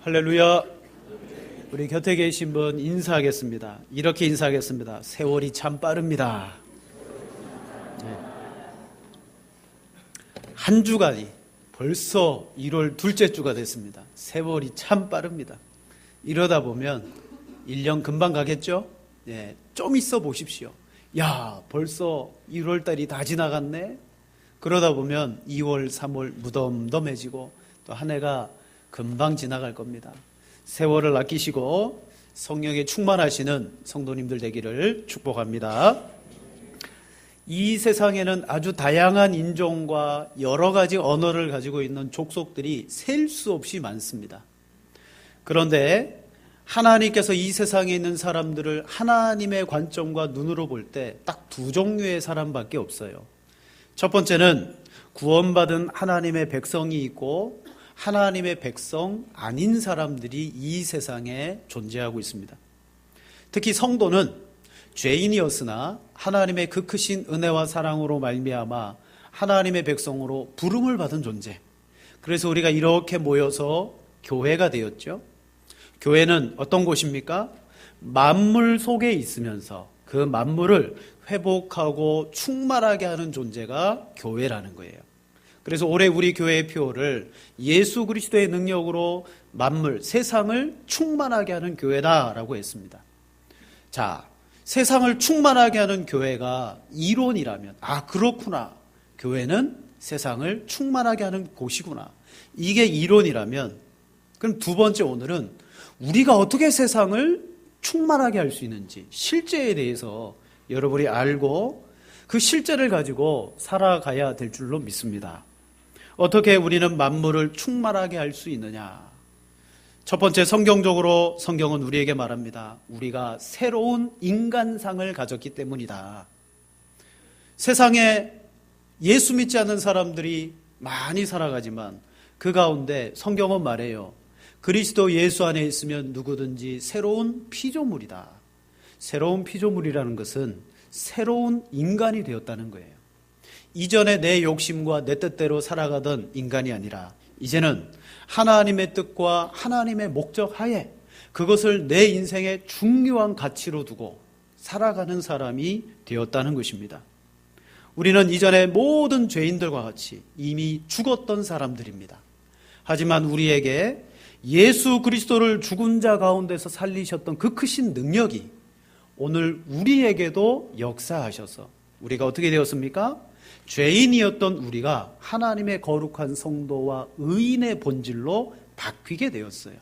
할렐루야. 우리 곁에 계신 분 인사하겠습니다. 이렇게 인사하겠습니다. 세월이 참 빠릅니다. 한 주간이 벌써 1월 둘째 주가 됐습니다. 세월이 참 빠릅니다. 이러다 보면 1년 금방 가겠죠? 좀 있어 보십시오. 야, 벌써 1월 달이 다 지나갔네? 그러다 보면 2월, 3월 무덤덤해지고 또 한 해가 금방 지나갈 겁니다. 세월을 아끼시고 성령에 충만하시는 성도님들 되기를 축복합니다. 이 세상에는 아주 다양한 인종과 여러 가지 언어를 가지고 있는 족속들이 셀 수 없이 많습니다. 그런데 하나님께서 이 세상에 있는 사람들을 하나님의 관점과 눈으로 볼 때 딱 두 종류의 사람밖에 없어요. 첫 번째는 구원받은 하나님의 백성이 있고 하나님의 백성 아닌 사람들이 이 세상에 존재하고 있습니다. 특히 성도는 죄인이었으나 하나님의 그 크신 은혜와 사랑으로 말미암아 하나님의 백성으로 부름을 받은 존재. 그래서 우리가 이렇게 모여서 교회가 되었죠. 교회는 어떤 곳입니까? 만물 속에 있으면서 그 만물을 회복하고 충만하게 하는 존재가 교회라는 거예요. 그래서 올해 우리 교회의 표어를 예수 그리스도의 능력으로 만물, 세상을 충만하게 하는 교회다라고 했습니다. 자, 세상을 충만하게 하는 교회가 이론이라면, 아, 그렇구나. 교회는 세상을 충만하게 하는 곳이구나. 이게 이론이라면, 그럼 두 번째 오늘은 우리가 어떻게 세상을 충만하게 할 수 있는지, 실제에 대해서 여러분이 알고 그 실제를 가지고 살아가야 될 줄로 믿습니다. 어떻게 우리는 만물을 충만하게 할 수 있느냐? 첫 번째, 성경적으로 성경은 우리에게 말합니다. 우리가 새로운 인간상을 가졌기 때문이다. 세상에 예수 믿지 않는 사람들이 많이 살아가지만 그 가운데 성경은 말해요. 그리스도 예수 안에 있으면 누구든지 새로운 피조물이다. 새로운 피조물이라는 것은 새로운 인간이 되었다는 거예요. 이전에 내 욕심과 내 뜻대로 살아가던 인간이 아니라 이제는 하나님의 뜻과 하나님의 목적 하에 그것을 내 인생의 중요한 가치로 두고 살아가는 사람이 되었다는 것입니다. 우리는 이전에 모든 죄인들과 같이 이미 죽었던 사람들입니다. 하지만 우리에게 예수 그리스도를 죽은 자 가운데서 살리셨던 그 크신 능력이 오늘 우리에게도 역사하셔서 우리가 어떻게 되었습니까? 죄인이었던 우리가 하나님의 거룩한 성도와 의인의 본질로 바뀌게 되었어요.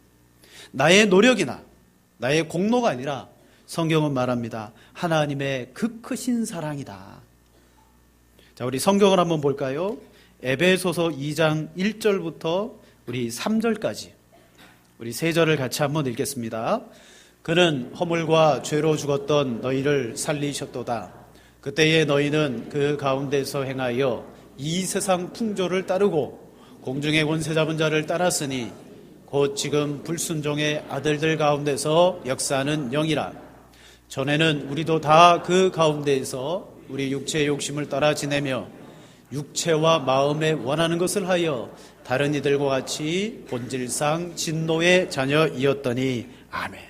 나의 노력이나 나의 공로가 아니라 성경은 말합니다. 하나님의 그 크신 사랑이다. 자, 우리 성경을 한번 볼까요? 에베소서 2장 1절부터 우리 3절까지 우리 세 절을 같이 한번 읽겠습니다. 그는 허물과 죄로 죽었던 너희를 살리셨도다. 그때에 너희는 그 가운데서 행하여 이 세상 풍조를 따르고 공중의 권세 잡은 자를 따랐으니 곧 지금 불순종의 아들들 가운데서 역사하는 영이라. 전에는 우리도 다 그 가운데에서 우리 육체의 욕심을 따라 지내며 육체와 마음에 원하는 것을 하여 다른 이들과 같이 본질상 진노의 자녀이었더니. 아멘.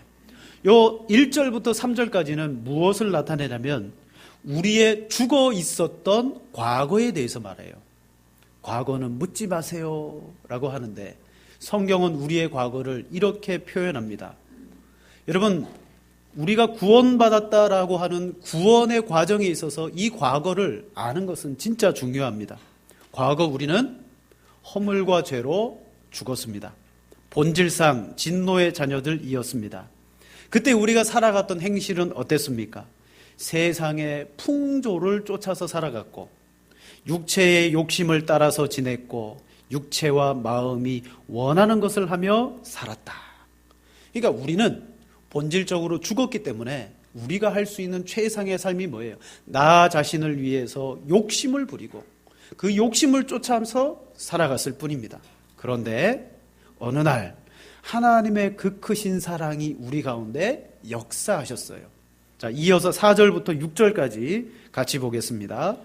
요 1절부터 3절까지는 무엇을 나타내냐면 우리의 죽어 있었던 과거에 대해서 말해요. 과거는 묻지 마세요 라고 하는데 성경은 우리의 과거를 이렇게 표현합니다. 여러분, 우리가 구원받았다라고 하는 구원의 과정에 있어서 이 과거를 아는 것은 진짜 중요합니다. 과거 우리는 허물과 죄로 죽었습니다. 본질상 진노의 자녀들이었습니다. 그때 우리가 살아갔던 행실은 어땠습니까? 세상의 풍조를 쫓아서 살아갔고 육체의 욕심을 따라서 지냈고 육체와 마음이 원하는 것을 하며 살았다. 그러니까 우리는 본질적으로 죽었기 때문에 우리가 할 수 있는 최상의 삶이 뭐예요? 나 자신을 위해서 욕심을 부리고 그 욕심을 쫓아서 살아갔을 뿐입니다. 그런데 어느 날 하나님의 그 크신 사랑이 우리 가운데 역사하셨어요. 자, 이어서 4절부터 6절까지 같이 보겠습니다.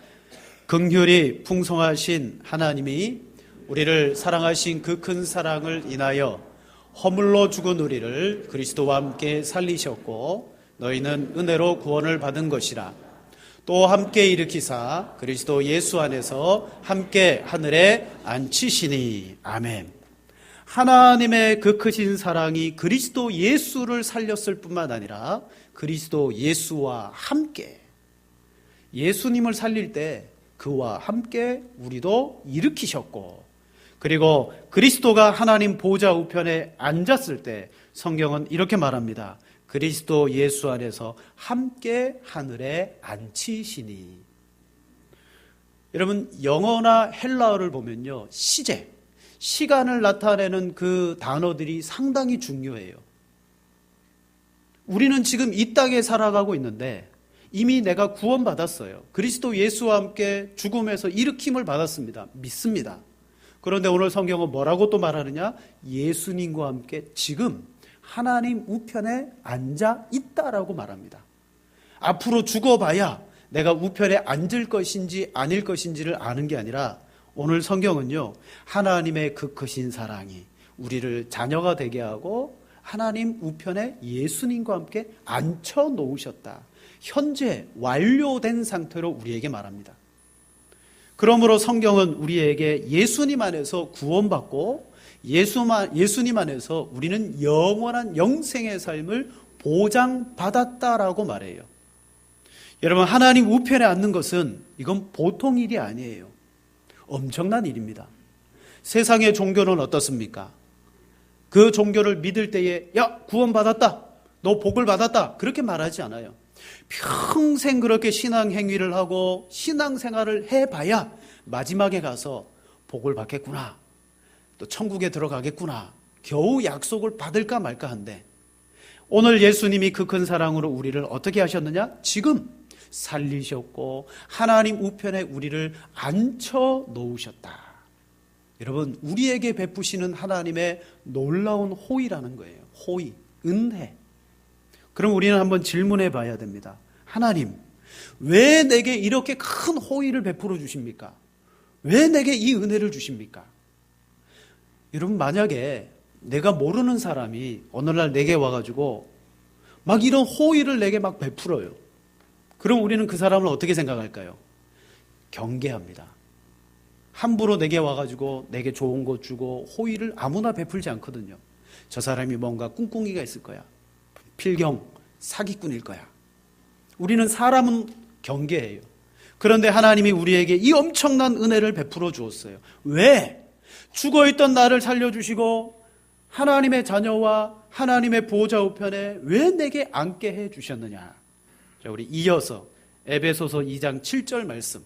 긍휼이 풍성하신 하나님이 우리를 사랑하신 그 큰 사랑을 인하여 허물로 죽은 우리를 그리스도와 함께 살리셨고 너희는 은혜로 구원을 받은 것이라. 또 함께 일으키사 그리스도 예수 안에서 함께 하늘에 앉히시니. 아멘. 하나님의 그 크신 사랑이 그리스도 예수를 살렸을 뿐만 아니라 그리스도 예수와 함께, 예수님을 살릴 때 그와 함께 우리도 일으키셨고, 그리고 그리스도가 하나님 보좌 우편에 앉았을 때 성경은 이렇게 말합니다. 그리스도 예수 안에서 함께 하늘에 앉히시니. 여러분, 영어나 헬라어를 보면요, 시제, 시간을 나타내는 그 단어들이 상당히 중요해요. 우리는 지금 이 땅에 살아가고 있는데 이미 내가 구원받았어요. 그리스도 예수와 함께 죽음에서 일으킴을 받았습니다. 믿습니다. 그런데 오늘 성경은 뭐라고 또 말하느냐? 예수님과 함께 지금 하나님 우편에 앉아 있다라고 말합니다. 앞으로 죽어봐야 내가 우편에 앉을 것인지 아닐 것인지를 아는 게 아니라 오늘 성경은요, 하나님의 그 크신 사랑이 우리를 자녀가 되게 하고 하나님 우편에 예수님과 함께 앉혀 놓으셨다. 현재 완료된 상태로 우리에게 말합니다. 그러므로 성경은 우리에게 예수님 안에서 구원받고 예수님 안에서 우리는 영원한 영생의 삶을 보장받았다라고 말해요. 여러분, 하나님 우편에 앉는 것은 이건 보통 일이 아니에요. 엄청난 일입니다. 세상의 종교는 어떻습니까? 그 종교를 믿을 때에 야, 구원받았다, 너 복을 받았다, 그렇게 말하지 않아요. 평생 그렇게 신앙 행위를 하고 신앙생활을 해봐야 마지막에 가서 복을 받겠구나, 또 천국에 들어가겠구나, 겨우 약속을 받을까 말까 한데, 오늘 예수님이 그 큰 사랑으로 우리를 어떻게 하셨느냐? 지금 살리셨고 하나님 우편에 우리를 앉혀 놓으셨다. 여러분, 우리에게 베푸시는 하나님의 놀라운 호의라는 거예요. 호의, 은혜. 그럼 우리는 한번 질문해 봐야 됩니다. 하나님, 왜 내게 이렇게 큰 호의를 베풀어 주십니까? 왜 내게 이 은혜를 주십니까? 여러분, 만약에 내가 모르는 사람이 어느 날 내게 와가지고 막 이런 호의를 내게 막 베풀어요. 그럼 우리는 그 사람을 어떻게 생각할까요? 경계합니다. 함부로 내게 와가지고 내게 좋은 거 주고 호의를 아무나 베풀지 않거든요. 저 사람이 뭔가 꿍꿍이가 있을 거야. 필경, 사기꾼일 거야. 우리는 사람은 경계해요. 그런데 하나님이 우리에게 이 엄청난 은혜를 베풀어 주었어요. 왜? 죽어있던 나를 살려주시고 하나님의 자녀와 하나님의 보호자 우편에 왜 내게 앉게 해주셨느냐. 자, 우리 이어서 에베소서 2장 7절 말씀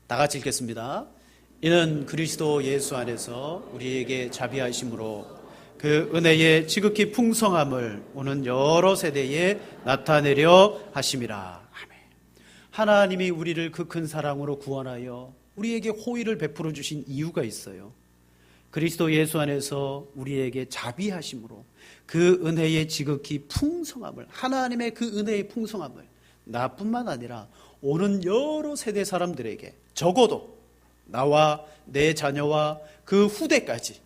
다 같이 읽겠습니다. 이는 그리스도 예수 안에서 우리에게 자비하심으로 그 은혜의 지극히 풍성함을 오는 여러 세대에 나타내려 하심이라. 아멘. 하나님이 우리를 그 큰 사랑으로 구원하여 우리에게 호의를 베풀어 주신 이유가 있어요. 그리스도 예수 안에서 우리에게 자비하심으로 그 은혜의 지극히 풍성함을, 하나님의 그 은혜의 풍성함을 나뿐만 아니라 오는 여러 세대 사람들에게, 적어도 나와 내 자녀와 그 후대까지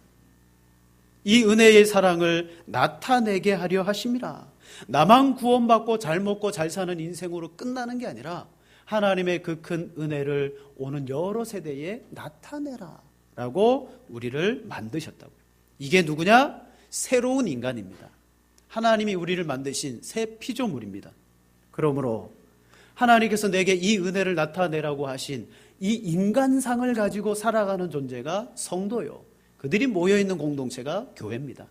이 은혜의 사랑을 나타내게 하려 하심이라. 나만 구원받고 잘 먹고 잘 사는 인생으로 끝나는 게 아니라 하나님의 그 큰 은혜를 오는 여러 세대에 나타내라 라고 우리를 만드셨다고요. 이게 누구냐? 새로운 인간입니다. 하나님이 우리를 만드신 새 피조물입니다. 그러므로 하나님께서 내게 이 은혜를 나타내라고 하신 이 인간상을 가지고 살아가는 존재가 성도요, 그들이 모여있는 공동체가 교회입니다.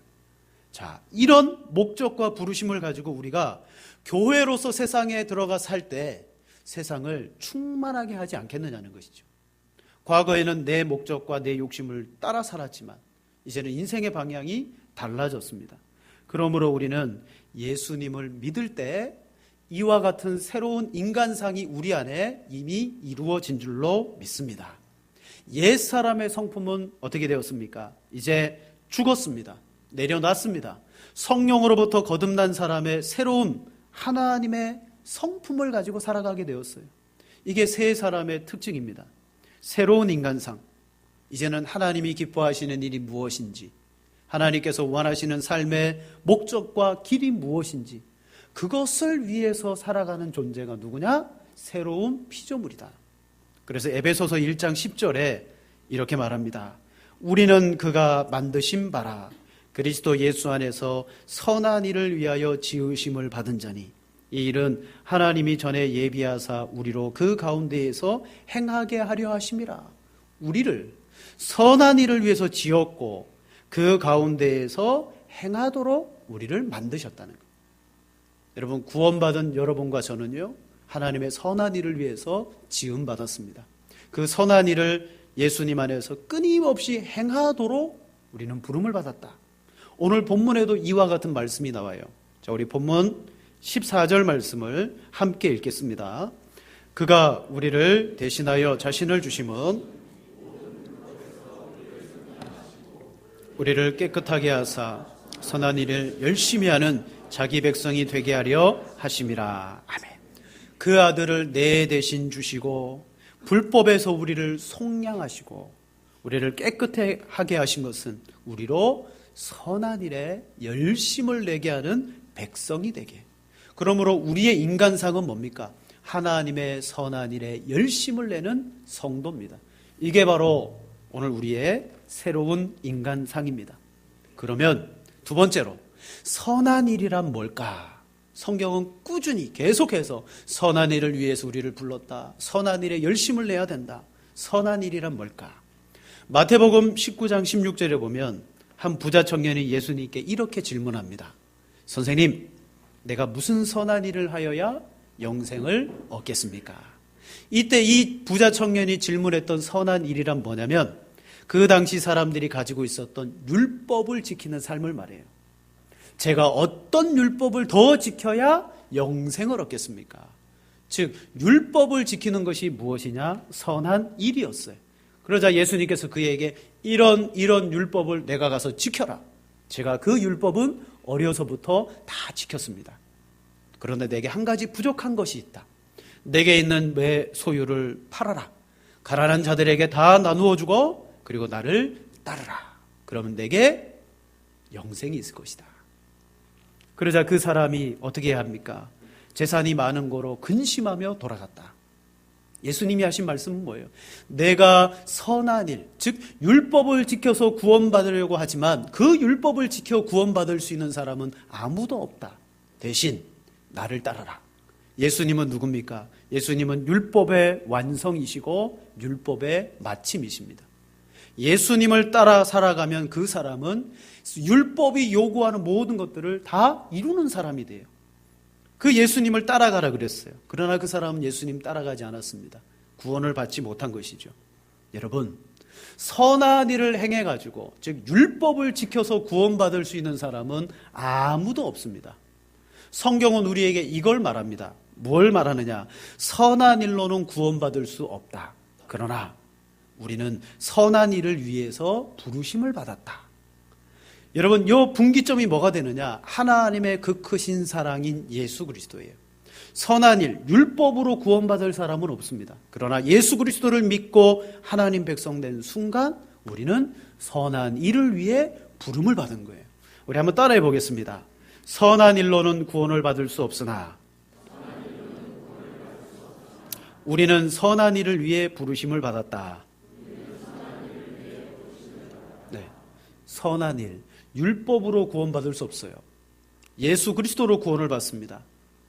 자, 이런 목적과 부르심을 가지고 우리가 교회로서 세상에 들어가 살 때 세상을 충만하게 하지 않겠느냐는 것이죠. 과거에는 내 목적과 내 욕심을 따라 살았지만 이제는 인생의 방향이 달라졌습니다. 그러므로 우리는 예수님을 믿을 때 이와 같은 새로운 인간상이 우리 안에 이미 이루어진 줄로 믿습니다. 옛사람의 성품은 어떻게 되었습니까? 이제 죽었습니다. 내려놨습니다. 성령으로부터 거듭난 사람의 새로운 하나님의 성품을 가지고 살아가게 되었어요. 이게 새 사람의 특징입니다. 새로운 인간상, 이제는 하나님이 기뻐하시는 일이 무엇인지, 하나님께서 원하시는 삶의 목적과 길이 무엇인지 그것을 위해서 살아가는 존재가 누구냐? 새로운 피조물이다. 그래서 에베소서 1장 10절에 이렇게 말합니다. 우리는 그가 만드신 바라 그리스도 예수 안에서 선한 일을 위하여 지으심을 받은 자니 이 일은 하나님이 전에 예비하사 우리로 그 가운데에서 행하게 하려 하심이라. 우리를 선한 일을 위해서 지었고 그 가운데에서 행하도록 우리를 만드셨다는 것. 여러분, 구원받은 여러분과 저는요, 하나님의 선한 일을 위해서 지음받았습니다. 그 선한 일을 예수님 안에서 끊임없이 행하도록 우리는 부름을 받았다. 오늘 본문에도 이와 같은 말씀이 나와요. 자, 우리 본문 14절 말씀을 함께 읽겠습니다. 그가 우리를 대신하여 자신을 주심은 우리를 깨끗하게 하사 선한 일을 열심히 하는 자기 백성이 되게 하려 하심이라. 아멘. 그 아들을 내 대신 주시고 불법에서 우리를 속량하시고 우리를 깨끗하게 하신 것은 우리로 선한 일에 열심을 내게 하는 백성이 되게. 그러므로 우리의 인간상은 뭡니까? 하나님의 선한 일에 열심을 내는 성도입니다. 이게 바로 오늘 우리의 새로운 인간상입니다. 그러면 두 번째로 선한 일이란 뭘까? 성경은 꾸준히 계속해서 선한 일을 위해서 우리를 불렀다. 선한 일에 열심을 내야 된다. 선한 일이란 뭘까? 마태복음 19장 16절에 보면 한 부자 청년이 예수님께 이렇게 질문합니다. 선생님, 내가 무슨 선한 일을 하여야 영생을 얻겠습니까? 이때 이 부자 청년이 질문했던 선한 일이란 뭐냐면 그 당시 사람들이 가지고 있었던 율법을 지키는 삶을 말해요. 제가 어떤 율법을 더 지켜야 영생을 얻겠습니까? 즉 율법을 지키는 것이 무엇이냐? 선한 일이었어요. 그러자 예수님께서 그에게 이런 율법을 내가 가서 지켜라. 제가 그 율법은 어려서부터 다 지켰습니다. 그런데 내게 한 가지 부족한 것이 있다. 내게 있는 내 소유를 팔아라. 가난한 자들에게 다 나누어 주고 그리고 나를 따르라. 그러면 내게 영생이 있을 것이다. 그러자 그 사람이 어떻게 해야 합니까? 재산이 많은 거로 근심하며 돌아갔다. 예수님이 하신 말씀은 뭐예요? 내가 선한 일, 즉 율법을 지켜서 구원받으려고 하지만 그 율법을 지켜 구원받을 수 있는 사람은 아무도 없다. 대신 나를 따르라. 예수님은 누굽니까? 예수님은 율법의 완성이시고 율법의 마침이십니다. 예수님을 따라 살아가면 그 사람은 율법이 요구하는 모든 것들을 다 이루는 사람이 돼요. 그 예수님을 따라가라 그랬어요. 그러나 그 사람은 예수님 따라가지 않았습니다. 구원을 받지 못한 것이죠. 여러분, 선한 일을 행해가지고 즉 율법을 지켜서 구원받을 수 있는 사람은 아무도 없습니다. 성경은 우리에게 이걸 말합니다. 뭘 말하느냐? 선한 일로는 구원받을 수 없다. 그러나 우리는 선한 일을 위해서 부르심을 받았다. 여러분, 이 분기점이 뭐가 되느냐? 하나님의 그 크신 사랑인 예수 그리스도예요. 선한 일, 율법으로 구원받을 사람은 없습니다. 그러나 예수 그리스도를 믿고 하나님 백성 된 순간 우리는 선한 일을 위해 부름을 받은 거예요. 우리 한번 따라해 보겠습니다. 선한 일로는 구원을 받을 수 없으나 우리는 선한 일을 위해 부르심을 받았다. 네, 선한 일, 율법으로 구원받을 수 없어요. 예수 그리스도로 구원을 받습니다.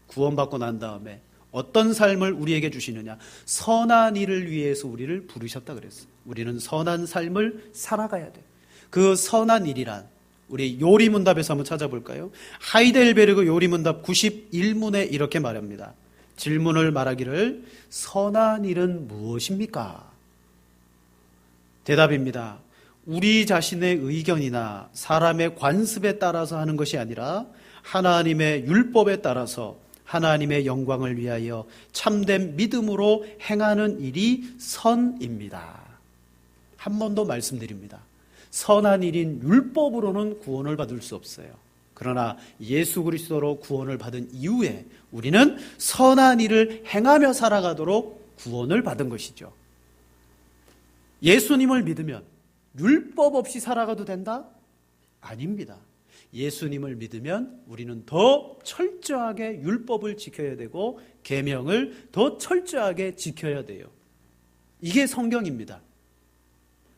구원받고 난 다음에 어떤 삶을 우리에게 주시느냐? 선한 일을 위해서 우리를 부르셨다 그랬어요. 우리는 선한 삶을 살아가야 돼. 그 선한 일이란 우리 요리문답에서 한번 찾아볼까요? 하이델베르그 요리문답 91문에 이렇게 말합니다. 질문을 말하기를 선한 일은 무엇입니까? 대답입니다. 우리 자신의 의견이나 사람의 관습에 따라서 하는 것이 아니라 하나님의 율법에 따라서 하나님의 영광을 위하여 참된 믿음으로 행하는 일이 선입니다. 한 번 더 말씀드립니다. 선한 일인 율법으로는 구원을 받을 수 없어요. 그러나 예수 그리스도로 구원을 받은 이후에 우리는 선한 일을 행하며 살아가도록 구원을 받은 것이죠. 예수님을 믿으면 율법 없이 살아가도 된다? 아닙니다. 예수님을 믿으면 우리는 더 철저하게 율법을 지켜야 되고 계명을 더 철저하게 지켜야 돼요. 이게 성경입니다.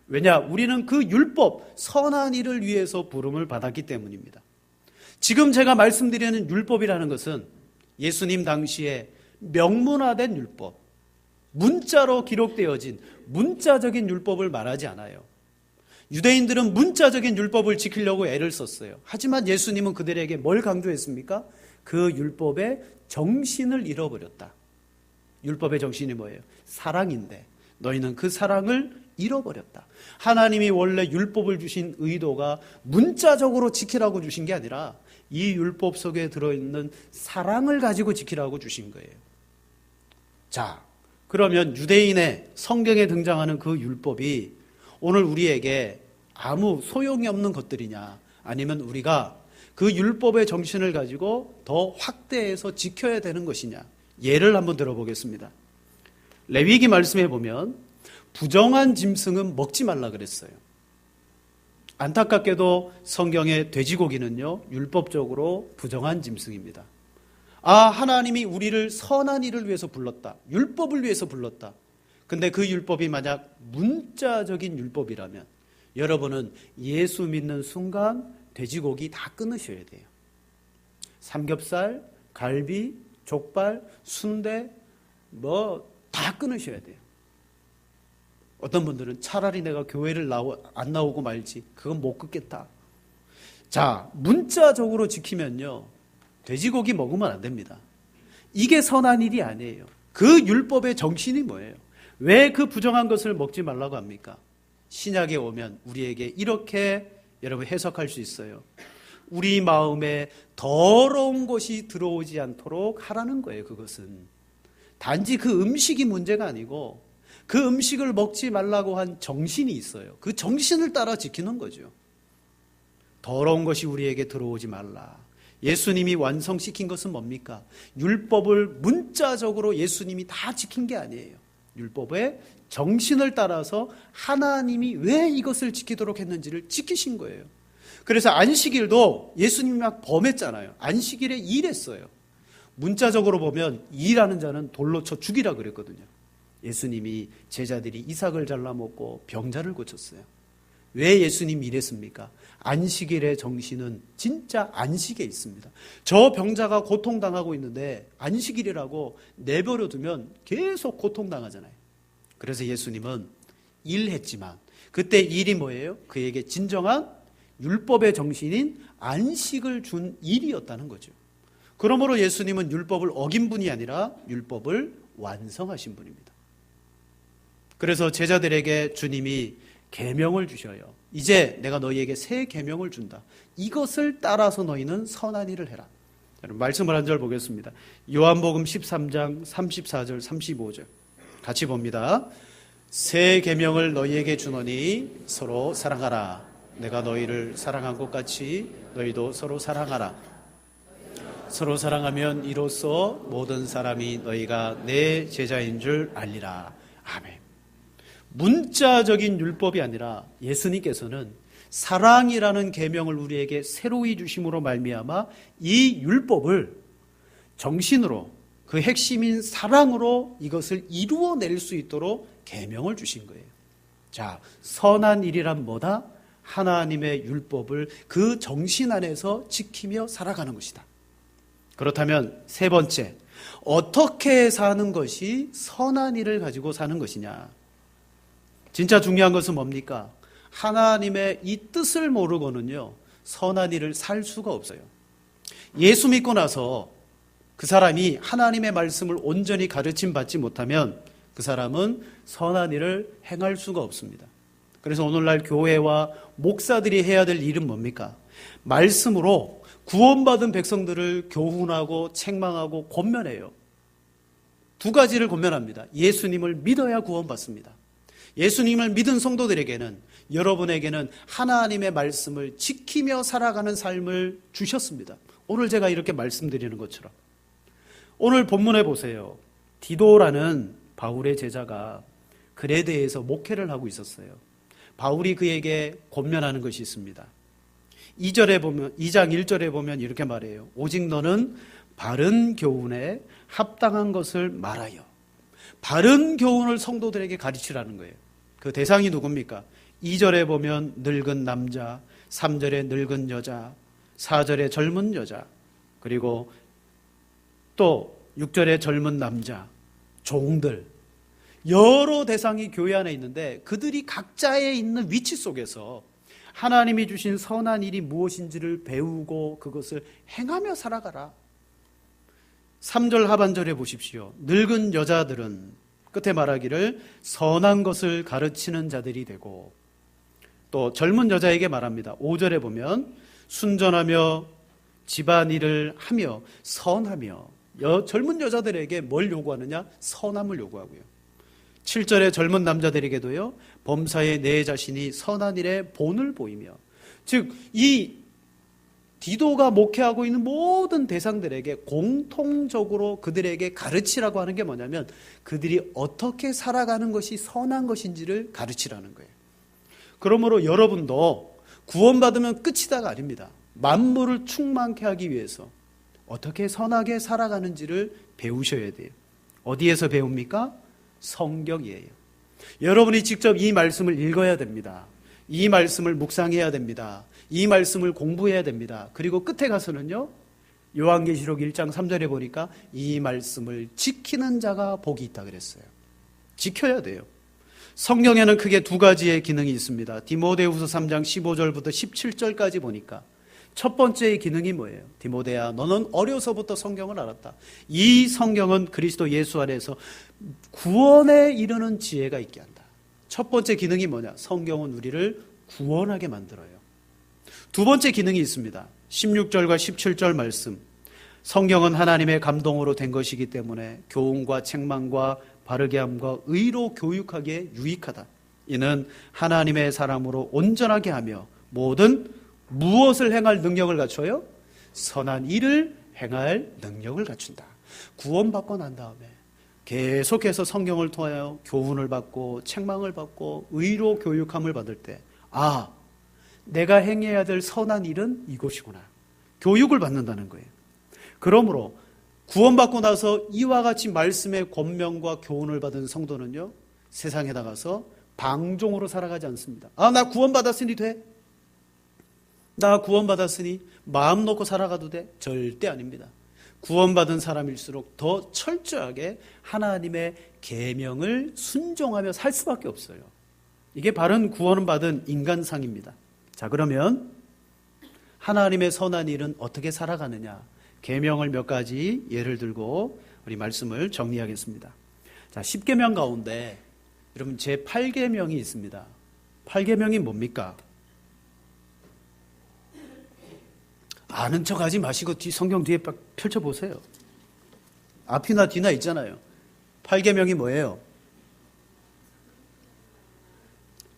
왜냐? 우리는 그 율법, 선한 일을 위해서 부름을 받았기 때문입니다. 지금 제가 말씀드리는 율법이라는 것은 예수님 당시에 명문화된 율법, 문자로 기록되어진 문자적인 율법을 말하지 않아요. 유대인들은 문자적인 율법을 지키려고 애를 썼어요. 하지만 예수님은 그들에게 뭘 강조했습니까? 그 율법의 정신을 잃어버렸다. 율법의 정신이 뭐예요? 사랑인데 너희는 그 사랑을 잃어버렸다. 하나님이 원래 율법을 주신 의도가 문자적으로 지키라고 주신 게 아니라 이 율법 속에 들어있는 사랑을 가지고 지키라고 주신 거예요. 자, 그러면 유대인의 성경에 등장하는 그 율법이 오늘 우리에게 아무 소용이 없는 것들이냐, 아니면 우리가 그 율법의 정신을 가지고 더 확대해서 지켜야 되는 것이냐. 예를 한번 들어보겠습니다. 레위기 말씀해 보면 부정한 짐승은 먹지 말라 그랬어요. 안타깝게도 성경의 돼지고기는요, 율법적으로 부정한 짐승입니다. 하나님이 우리를 선한 일을 위해서 불렀다. 율법을 위해서 불렀다. 근데 그 율법이 만약 문자적인 율법이라면 여러분은 예수 믿는 순간 돼지고기 다 끊으셔야 돼요. 삼겹살, 갈비, 족발, 순대 다 끊으셔야 돼요. 어떤 분들은 차라리 내가 교회를 안 나오고 말지, 그건 못 끊겠다. 자, 문자적으로 지키면요, 돼지고기 먹으면 안 됩니다. 이게 선한 일이 아니에요. 그 율법의 정신이 뭐예요? 왜 그 부정한 것을 먹지 말라고 합니까? 신약에 오면 우리에게 이렇게 여러분 해석할 수 있어요. 우리 마음에 더러운 것이 들어오지 않도록 하라는 거예요. 그것은 단지 그 음식이 문제가 아니고 그 음식을 먹지 말라고 한 정신이 있어요. 그 정신을 따라 지키는 거죠. 더러운 것이 우리에게 들어오지 말라. 예수님이 완성시킨 것은 뭡니까? 율법을 문자적으로 예수님이 다 지킨 게 아니에요. 율법의 정신을 따라서 하나님이 왜 이것을 지키도록 했는지를 지키신 거예요. 그래서 안식일도 예수님이 막 범했잖아요. 안식일에 일했어요. 문자적으로 보면 일하는 자는 돌로 쳐 죽이라 그랬거든요. 예수님이 제자들이 이삭을 잘라 먹고 병자를 고쳤어요. 왜 예수님이 일했습니까? 안식일의 정신은 진짜 안식에 있습니다. 저 병자가 고통당하고 있는데 안식일이라고 내버려 두면 계속 고통당하잖아요. 그래서 예수님은 일했지만 그때 일이 뭐예요? 그에게 진정한 율법의 정신인 안식을 준 일이었다는 거죠. 그러므로 예수님은 율법을 어긴 분이 아니라 율법을 완성하신 분입니다. 그래서 제자들에게 주님이 계명을 주셔요. 이제 내가 너희에게 새 계명을 준다. 이것을 따라서 너희는 선한 일을 해라. 여러분 말씀을 한 절 보겠습니다. 요한복음 13장 34절 35절 같이 봅니다. 새 계명을 너희에게 주노니 서로 사랑하라. 내가 너희를 사랑한 것 같이 너희도 서로 사랑하라. 서로 사랑하면 이로써 모든 사람이 너희가 내 제자인 줄 알리라. 아멘. 문자적인 율법이 아니라 예수님께서는 사랑이라는 계명을 우리에게 새로이 주심으로 말미암아 이 율법을 정신으로 그 핵심인 사랑으로 이것을 이루어낼 수 있도록 계명을 주신 거예요. 자, 선한 일이란 뭐다? 하나님의 율법을 그 정신 안에서 지키며 살아가는 것이다. 그렇다면 세 번째, 어떻게 사는 것이 선한 일을 가지고 사는 것이냐? 진짜 중요한 것은 뭡니까? 하나님의 이 뜻을 모르고는요, 선한 일을 살 수가 없어요. 예수 믿고 나서 그 사람이 하나님의 말씀을 온전히 가르침 받지 못하면 그 사람은 선한 일을 행할 수가 없습니다. 그래서 오늘날 교회와 목사들이 해야 될 일은 뭡니까? 말씀으로 구원받은 백성들을 교훈하고 책망하고 권면해요. 두 가지를 권면합니다. 예수님을 믿어야 구원받습니다. 예수님을 믿은 성도들에게는, 여러분에게는 하나님의 말씀을 지키며 살아가는 삶을 주셨습니다. 오늘 제가 이렇게 말씀드리는 것처럼. 오늘 본문에 보세요. 디도라는 바울의 제자가 그레데에서 목회를 하고 있었어요. 바울이 그에게 권면하는 것이 있습니다. 2절에 보면 2장 1절에 보면 이렇게 말해요. 오직 너는 바른 교훈에 합당한 것을 말하여. 바른 교훈을 성도들에게 가르치라는 거예요. 그 대상이 누굽니까? 2절에 보면 늙은 남자, 3절에 늙은 여자, 4절에 젊은 여자, 그리고 또 6절에 젊은 남자, 종들, 여러 대상이 교회 안에 있는데 그들이 각자의 있는 위치 속에서 하나님이 주신 선한 일이 무엇인지를 배우고 그것을 행하며 살아가라. 3절 하반절에 보십시오. 늙은 여자들은 끝에 말하기를 선한 것을 가르치는 자들이 되고, 또 젊은 여자에게 말합니다. 5절에 보면 순전하며 집안일을 하며 선하며. 젊은 여자들에게 뭘 요구하느냐? 선함을 요구하고요. 7절에 젊은 남자들에게도요, 범사에 내 자신이 선한 일에 본을 보이며. 즉 이 디도가 목회하고 있는 모든 대상들에게 공통적으로 그들에게 가르치라고 하는 게 뭐냐면 그들이 어떻게 살아가는 것이 선한 것인지를 가르치라는 거예요. 그러므로 여러분도 구원받으면 끝이다가 아닙니다. 만물을 충만케 하기 위해서 어떻게 선하게 살아가는지를 배우셔야 돼요. 어디에서 배웁니까? 성경이에요. 여러분이 직접 이 말씀을 읽어야 됩니다. 이 말씀을 묵상해야 됩니다. 이 말씀을 공부해야 됩니다. 그리고 끝에 가서는요, 요한계시록 1장 3절에 보니까 이 말씀을 지키는 자가 복이 있다 그랬어요. 지켜야 돼요. 성경에는 크게 두 가지의 기능이 있습니다. 디모데후서 3장 15절부터 17절까지 보니까 첫 번째의 기능이 뭐예요? 디모데야, 너는 어려서부터 성경을 알았다. 이 성경은 그리스도 예수 안에서 구원에 이르는 지혜가 있게 한다. 첫 번째 기능이 뭐냐? 성경은 우리를 구원하게 만들어요. 두 번째 기능이 있습니다. 16절과 17절 말씀. 성경은 하나님의 감동으로 된 것이기 때문에 교훈과 책망과 바르게 함과 의로 교육하기에 유익하다. 이는 하나님의 사람으로 온전하게 하며 모든 무엇을 행할 능력을 갖춰요? 선한 일을 행할 능력을 갖춘다. 구원받고 난 다음에 계속해서 성경을 통하여 교훈을 받고 책망을 받고 의로 교육함을 받을 때, 아, 내가 행해야 될 선한 일은 이것이구나. 교육을 받는다는 거예요. 그러므로 구원받고 나서 이와 같이 말씀의 권면과 교훈을 받은 성도는요, 세상에 나가서 방종으로 살아가지 않습니다. 아, 나 구원받았으니 돼? 나 구원받았으니 마음 놓고 살아가도 돼? 절대 아닙니다. 구원받은 사람일수록 더 철저하게 하나님의 계명을 순종하며 살 수밖에 없어요. 이게 바른 구원을 받은 인간상입니다. 자, 그러면 하나님의 선한 일은 어떻게 살아가느냐? 계명을 몇 가지 예를 들고 우리 말씀을 정리하겠습니다. 자, 10계명 가운데 여러분 제 8계명이 있습니다. 8계명이 뭡니까? 아는 척 하지 마시고 성경 뒤에 펼쳐보세요. 앞이나 뒤나 있잖아요. 8계명이 뭐예요?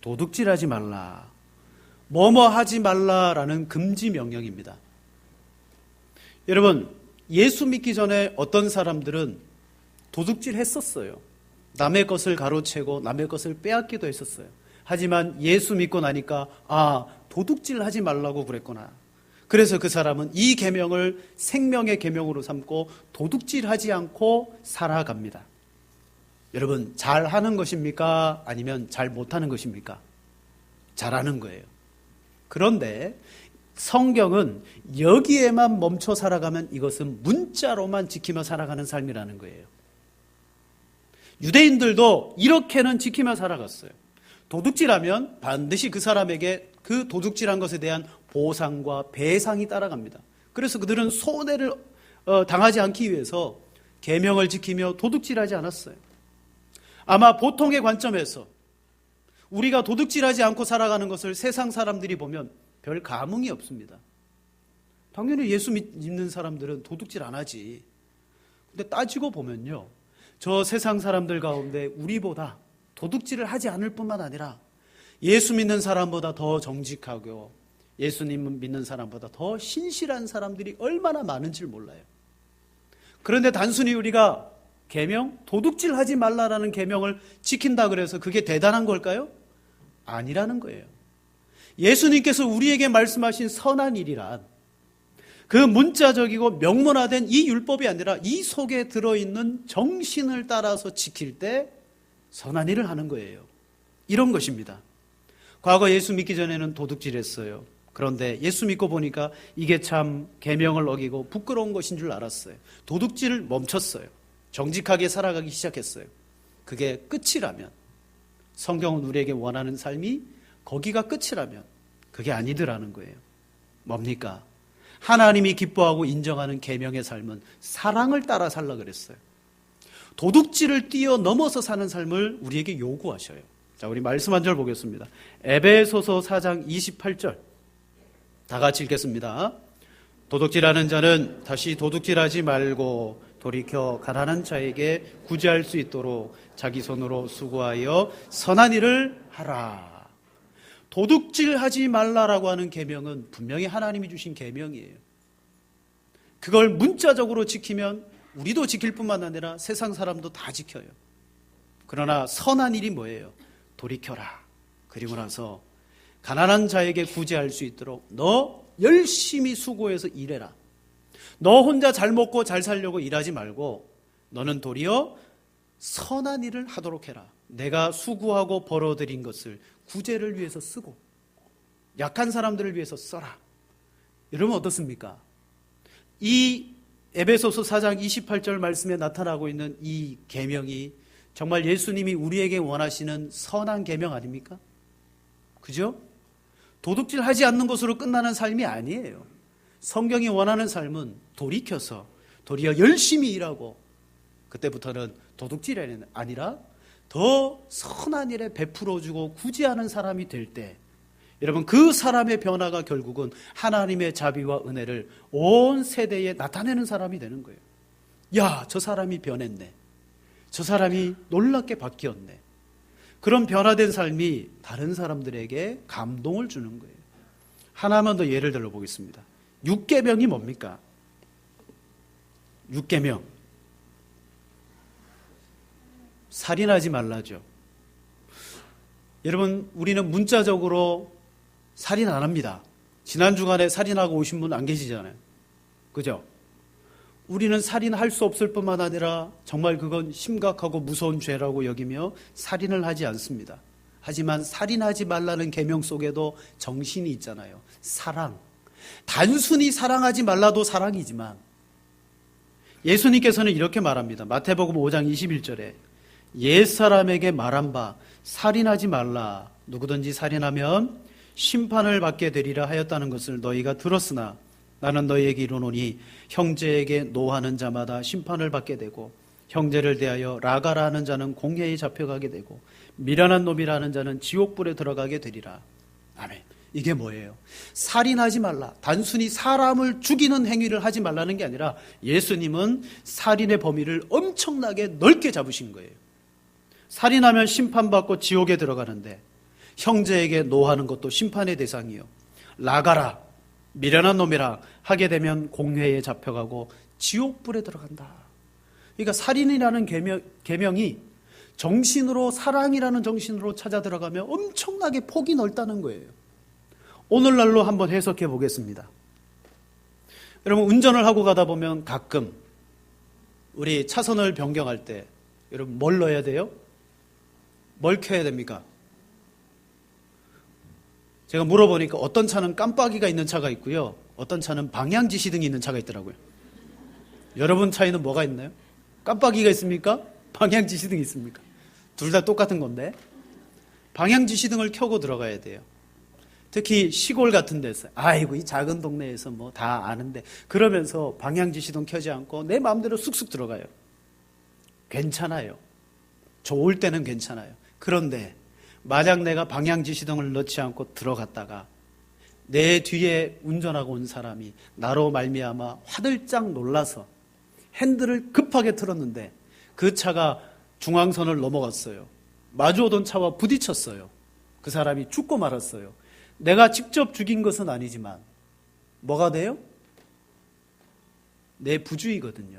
도둑질하지 말라. 뭐뭐 하지 말라라는 금지 명령입니다. 여러분, 예수 믿기 전에 어떤 사람들은 도둑질 했었어요. 남의 것을 가로채고 남의 것을 빼앗기도 했었어요. 하지만 예수 믿고 나니까 아, 도둑질 하지 말라고 그랬구나. 그래서 그 사람은 이 계명을 생명의 계명으로 삼고 도둑질하지 않고 살아갑니다. 여러분, 잘하는 것입니까? 아니면 잘 못하는 것입니까? 잘하는 거예요. 그런데 성경은 여기에만 멈춰 살아가면 이것은 문자로만 지키며 살아가는 삶이라는 거예요. 유대인들도 이렇게는 지키며 살아갔어요. 도둑질하면 반드시 그 사람에게 그 도둑질한 것에 대한 보상과 배상이 따라갑니다. 그래서 그들은 손해를 당하지 않기 위해서 계명을 지키며 도둑질하지 않았어요. 아마 보통의 관점에서 우리가 도둑질하지 않고 살아가는 것을 세상 사람들이 보면 별 감흥이 없습니다. 당연히 예수 믿는 사람들은 도둑질 안 하지. 근데 따지고 보면요, 저 세상 사람들 가운데 우리보다 도둑질을 하지 않을 뿐만 아니라 예수 믿는 사람보다 더 정직하고 예수님 믿는 사람보다 더 신실한 사람들이 얼마나 많은지 몰라요. 그런데 단순히 우리가 계명, 도둑질하지 말라라는 계명을 지킨다 그래서 그게 대단한 걸까요? 아니라는 거예요. 예수님께서 우리에게 말씀하신 선한 일이란 그 문자적이고 명문화된 이 율법이 아니라 이 속에 들어있는 정신을 따라서 지킬 때 선한 일을 하는 거예요. 이런 것입니다. 과거 예수 믿기 전에는 도둑질했어요. 그런데 예수 믿고 보니까 이게 참 계명을 어기고 부끄러운 것인 줄 알았어요. 도둑질을 멈췄어요. 정직하게 살아가기 시작했어요. 그게 끝이라면, 성경은 우리에게 원하는 삶이 거기가 끝이라면 그게 아니더라는 거예요. 뭡니까? 하나님이 기뻐하고 인정하는 계명의 삶은 사랑을 따라 살라 그랬어요. 도둑질을 뛰어넘어서 사는 삶을 우리에게 요구하셔요. 자, 우리 말씀 한 절 보겠습니다. 에베소서 4장 28절 다 같이 읽겠습니다. 도둑질하는 자는 다시 도둑질하지 말고 돌이켜 가난한 자에게 구제할 수 있도록 자기 손으로 수고하여 선한 일을 하라. 도둑질하지 말라라고 하는 계명은 분명히 하나님이 주신 계명이에요. 그걸 문자적으로 지키면 우리도 지킬 뿐만 아니라 세상 사람도 다 지켜요. 그러나 선한 일이 뭐예요? 돌이켜라. 그리고 나서 가난한 자에게 구제할 수 있도록 너 열심히 수고해서 일해라. 너 혼자 잘 먹고 잘 살려고 일하지 말고 너는 도리어 선한 일을 하도록 해라. 내가 수고하고 벌어들인 것을 구제를 위해서 쓰고 약한 사람들을 위해서 써라. 여러분 어떻습니까? 이 에베소서 4장 28절 말씀에 나타나고 있는 이 계명이 정말 예수님이 우리에게 원하시는 선한 계명 아닙니까? 그죠? 도둑질하지 않는 것으로 끝나는 삶이 아니에요. 성경이 원하는 삶은 돌이켜서 도리어 열심히 일하고 그때부터는 도둑질이 아니라 더 선한 일에 베풀어주고 구제하는 사람이 될 때 여러분 그 사람의 변화가 결국은 하나님의 자비와 은혜를 온 세대에 나타내는 사람이 되는 거예요. 야, 저 사람이 변했네. 저 사람이 놀랍게 바뀌었네. 그런 변화된 삶이 다른 사람들에게 감동을 주는 거예요. 하나만 더 예를 들어 보겠습니다. 6계명이 뭡니까? 6계명. 살인하지 말라죠. 여러분, 우리는 문자적으로 살인 안 합니다. 지난 주간에 살인하고 오신 분 안 계시잖아요. 그죠? 우리는 살인할 수 없을 뿐만 아니라 정말 그건 심각하고 무서운 죄라고 여기며 살인을 하지 않습니다. 하지만 살인하지 말라는 계명 속에도 정신이 있잖아요. 사랑. 단순히 사랑하지 말라도 사랑이지만 예수님께서는 이렇게 말합니다. 마태복음 5장 21절에 옛사람에게 말한 바 살인하지 말라. 누구든지 살인하면 심판을 받게 되리라 하였다는 것을 너희가 들었으나 나는 너희에게 이르노니 형제에게 노하는 자마다 심판을 받게 되고 형제를 대하여 라가라 하는 자는 공회에 잡혀가게 되고 미련한 놈이라 하는 자는 지옥불에 들어가게 되리라. 아멘. 이게 뭐예요? 살인하지 말라. 단순히 사람을 죽이는 행위를 하지 말라는 게 아니라 예수님은 살인의 범위를 엄청나게 넓게 잡으신 거예요. 살인하면 심판받고 지옥에 들어가는데 형제에게 노하는 것도 심판의 대상이요. 라가라. 미련한 놈이라 하게 되면 공회에 잡혀가고 지옥불에 들어간다. 그러니까 살인이라는 계명이 정신으로 사랑이라는 정신으로 찾아 들어가면 엄청나게 폭이 넓다는 거예요. 오늘날로 한번 해석해 보겠습니다. 여러분 운전을 하고 가다 보면 가끔 우리 차선을 변경할 때 여러분 뭘 넣어야 돼요? 뭘 켜야 됩니까? 제가 물어보니까 어떤 차는 깜빡이가 있는 차가 있고요. 어떤 차는 방향지시등이 있는 차가 있더라고요. 여러분 차에는 뭐가 있나요? 깜빡이가 있습니까? 방향지시등이 있습니까? 둘 다 똑같은 건데 방향지시등을 켜고 들어가야 돼요. 특히 시골 같은 데서 아이고 이 작은 동네에서 뭐 다 아는데 그러면서 방향지시등 켜지 않고 내 마음대로 쑥쑥 들어가요. 괜찮아요. 좋을 때는 괜찮아요. 그런데 만약 내가 방향지시등을 넣지 않고 들어갔다가 내 뒤에 운전하고 온 사람이 나로 말미암아 화들짝 놀라서 핸들을 급하게 틀었는데 그 차가 중앙선을 넘어갔어요. 마주오던 차와 부딪혔어요. 그 사람이 죽고 말았어요. 내가 직접 죽인 것은 아니지만 뭐가 돼요? 내 부주의거든요.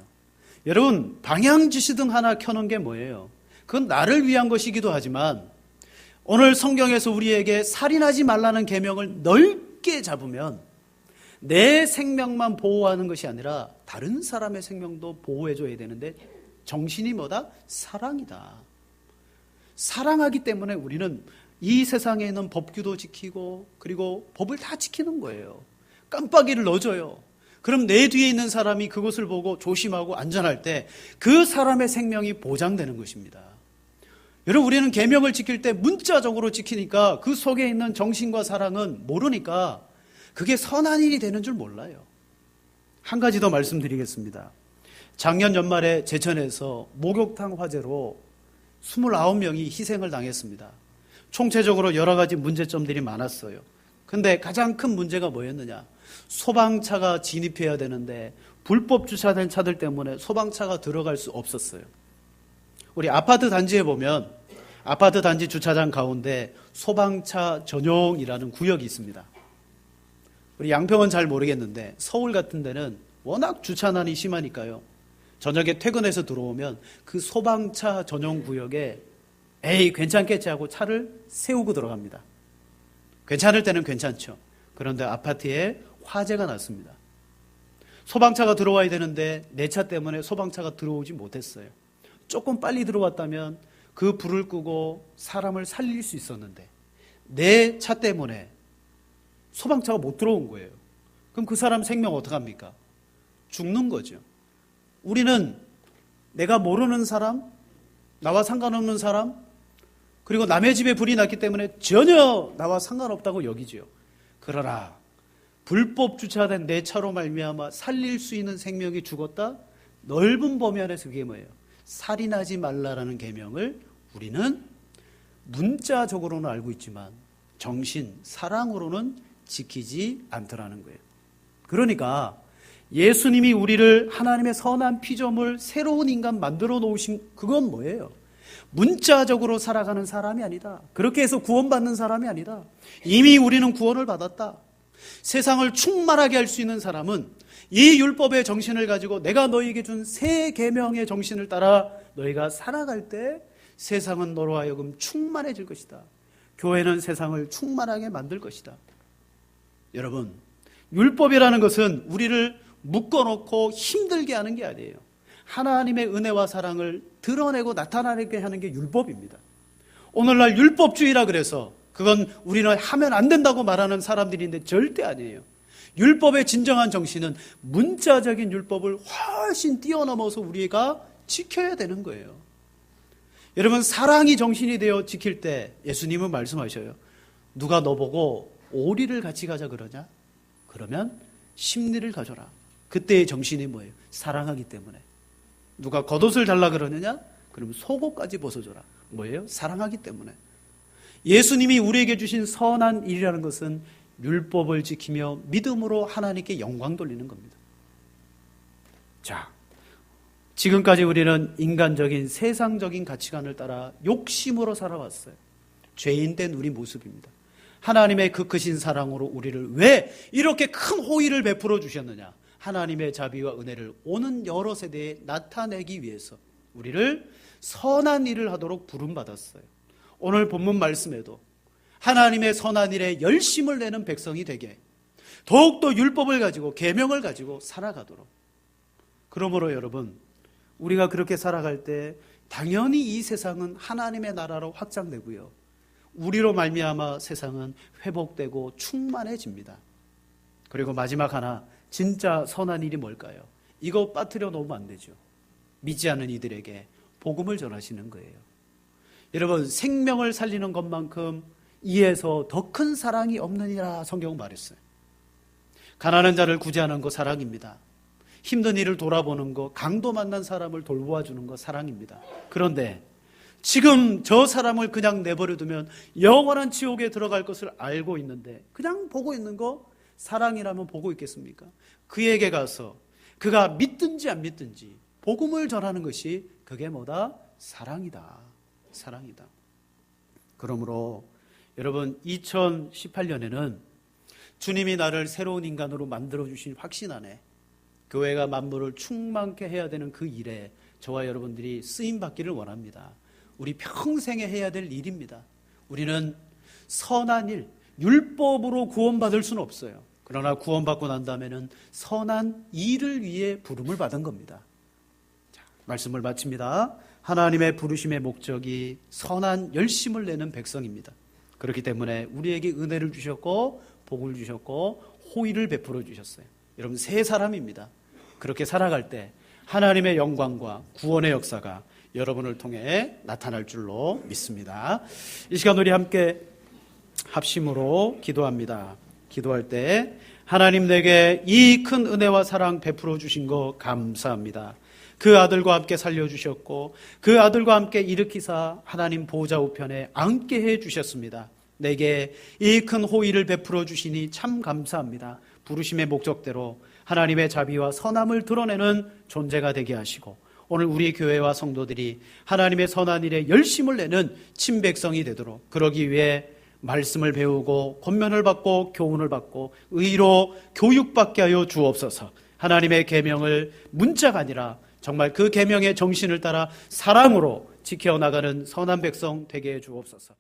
여러분 방향지시등 하나 켜놓은 게 뭐예요? 그건 나를 위한 것이기도 하지만 오늘 성경에서 우리에게 살인하지 말라는 계명을 넓게 잡으면 내 생명만 보호하는 것이 아니라 다른 사람의 생명도 보호해줘야 되는데 정신이 뭐다? 사랑이다. 사랑하기 때문에 우리는 이 세상에 있는 법규도 지키고 그리고 법을 다 지키는 거예요. 깜빡이를 넣어줘요. 그럼 내 뒤에 있는 사람이 그것을 보고 조심하고 안전할 때 그 사람의 생명이 보장되는 것입니다. 여러분, 우리는 계명을 지킬 때 문자적으로 지키니까 그 속에 있는 정신과 사랑은 모르니까 그게 선한 일이 되는 줄 몰라요. 한 가지 더 말씀드리겠습니다. 작년 연말에 제천에서 목욕탕 화재로 29명이 희생을 당했습니다. 총체적으로 여러 가지 문제점들이 많았어요. 근데 가장 큰 문제가 뭐였느냐? 소방차가 진입해야 되는데 불법 주차된 차들 때문에 소방차가 들어갈 수 없었어요. 우리 아파트 단지에 보면 아파트 단지 주차장 가운데 소방차 전용이라는 구역이 있습니다. 우리 양평은 잘 모르겠는데 서울 같은 데는 워낙 주차난이 심하니까요. 저녁에 퇴근해서 들어오면 그 소방차 전용 구역에 에이 괜찮겠지 하고 차를 세우고 들어갑니다. 괜찮을 때는 괜찮죠. 그런데 아파트에 화재가 났습니다. 소방차가 들어와야 되는데 내 차 때문에 소방차가 들어오지 못했어요. 조금 빨리 들어왔다면 그 불을 끄고 사람을 살릴 수 있었는데 내 차 때문에 소방차가 못 들어온 거예요. 그럼 그 사람 생명 어떡합니까? 죽는 거죠. 우리는 내가 모르는 사람, 나와 상관없는 사람, 그리고 남의 집에 불이 났기 때문에 전혀 나와 상관없다고 여기죠. 그러나 불법 주차된 내 차로 말미암아 살릴 수 있는 생명이 죽었다? 넓은 범위 안에서 그게 뭐예요? 살인하지 말라라는 계명을 우리는 문자적으로는 알고 있지만 정신, 사랑으로는 지키지 않더라는 거예요. 그러니까 예수님이 우리를 하나님의 선한 피조물, 새로운 인간 만들어 놓으신 그건 뭐예요? 문자적으로 살아가는 사람이 아니다. 그렇게 해서 구원받는 사람이 아니다. 이미 우리는 구원을 받았다. 세상을 충만하게 할 수 있는 사람은 이 율법의 정신을 가지고 내가 너희에게 준 새 계명의 정신을 따라 너희가 살아갈 때 세상은 너로 하여금 충만해질 것이다. 교회는 세상을 충만하게 만들 것이다. 여러분, 율법이라는 것은 우리를 묶어놓고 힘들게 하는 게 아니에요. 하나님의 은혜와 사랑을 드러내고 나타나게 하는 게 율법입니다. 오늘날 율법주의라 그래서 그건 우리는 하면 안 된다고 말하는 사람들인데 절대 아니에요. 율법의 진정한 정신은 문자적인 율법을 훨씬 뛰어넘어서 우리가 지켜야 되는 거예요. 여러분, 사랑이 정신이 되어 지킬 때 예수님은 말씀하셔요. 누가 너 보고 오리를 같이 가자 그러냐? 그러면 십리를 가져라. 그때의 정신이 뭐예요? 사랑하기 때문에. 누가 겉옷을 달라 그러느냐? 그러면 속옷까지 벗어줘라. 뭐예요? 사랑하기 때문에. 예수님이 우리에게 주신 선한 일이라는 것은 율법을 지키며 믿음으로 하나님께 영광 돌리는 겁니다. 자, 지금까지 우리는 인간적인 세상적인 가치관을 따라 욕심으로 살아왔어요. 죄인 된 우리 모습입니다. 하나님의 그 크신 사랑으로 우리를 왜 이렇게 큰 호의를 베풀어 주셨느냐? 하나님의 자비와 은혜를 오는 여러 세대에 나타내기 위해서 우리를 선한 일을 하도록 부름받았어요. 오늘 본문 말씀에도 하나님의 선한 일에 열심을 내는 백성이 되게 더욱더 율법을 가지고 계명을 가지고 살아가도록. 그러므로 여러분, 우리가 그렇게 살아갈 때 당연히 이 세상은 하나님의 나라로 확장되고요, 우리로 말미암아 세상은 회복되고 충만해집니다. 그리고 마지막 하나, 진짜 선한 일이 뭘까요? 이거 빠뜨려 놓으면 안 되죠. 믿지 않는 이들에게 복음을 전하시는 거예요. 여러분, 생명을 살리는 것만큼 이에서 더 큰 사랑이 없느니라 성경은 말했어요. 가난한 자를 구제하는 거 사랑입니다. 힘든 일을 돌아보는 거, 강도 만난 사람을 돌보아주는 거 사랑입니다. 그런데 지금 저 사람을 그냥 내버려두면 영원한 지옥에 들어갈 것을 알고 있는데 그냥 보고 있는 거 사랑이라면 보고 있겠습니까? 그에게 가서 그가 믿든지 안 믿든지 복음을 전하는 것이 그게 뭐다? 사랑이다. 사랑이다. 그러므로 여러분, 2018년에는 주님이 나를 새로운 인간으로 만들어주신 확신 안에 교회가 만물을 충만케 해야 되는 그 일에 저와 여러분들이 쓰임받기를 원합니다. 우리 평생에 해야 될 일입니다. 우리는 선한 일, 율법으로 구원받을 수는 없어요. 그러나 구원받고 난 다음에는 선한 일을 위해 부름을 받은 겁니다. 자, 말씀을 마칩니다. 하나님의 부르심의 목적이 선한 열심을 내는 백성입니다. 그렇기 때문에 우리에게 은혜를 주셨고 복을 주셨고 호의를 베풀어 주셨어요. 여러분 새 사람입니다. 그렇게 살아갈 때 하나님의 영광과 구원의 역사가 여러분을 통해 나타날 줄로 믿습니다. 이 시간 우리 함께 합심으로 기도합니다. 기도할 때 하나님 내게 이 큰 은혜와 사랑 베풀어 주신 거 감사합니다. 그 아들과 함께 살려주셨고 그 아들과 함께 일으키사 하나님 보좌 우편에 앉게 해주셨습니다. 내게 이 큰 호의를 베풀어 주시니 참 감사합니다. 부르심의 목적대로 하나님의 자비와 선함을 드러내는 존재가 되게 하시고 오늘 우리 교회와 성도들이 하나님의 선한 일에 열심을 내는 친백성이 되도록 그러기 위해 말씀을 배우고 권면을 받고 교훈을 받고 의로 교육받게 하여 주옵소서. 하나님의 계명을 문자가 아니라 정말 그 계명의 정신을 따라 사랑으로 지켜나가는 선한 백성 되게 해 주옵소서.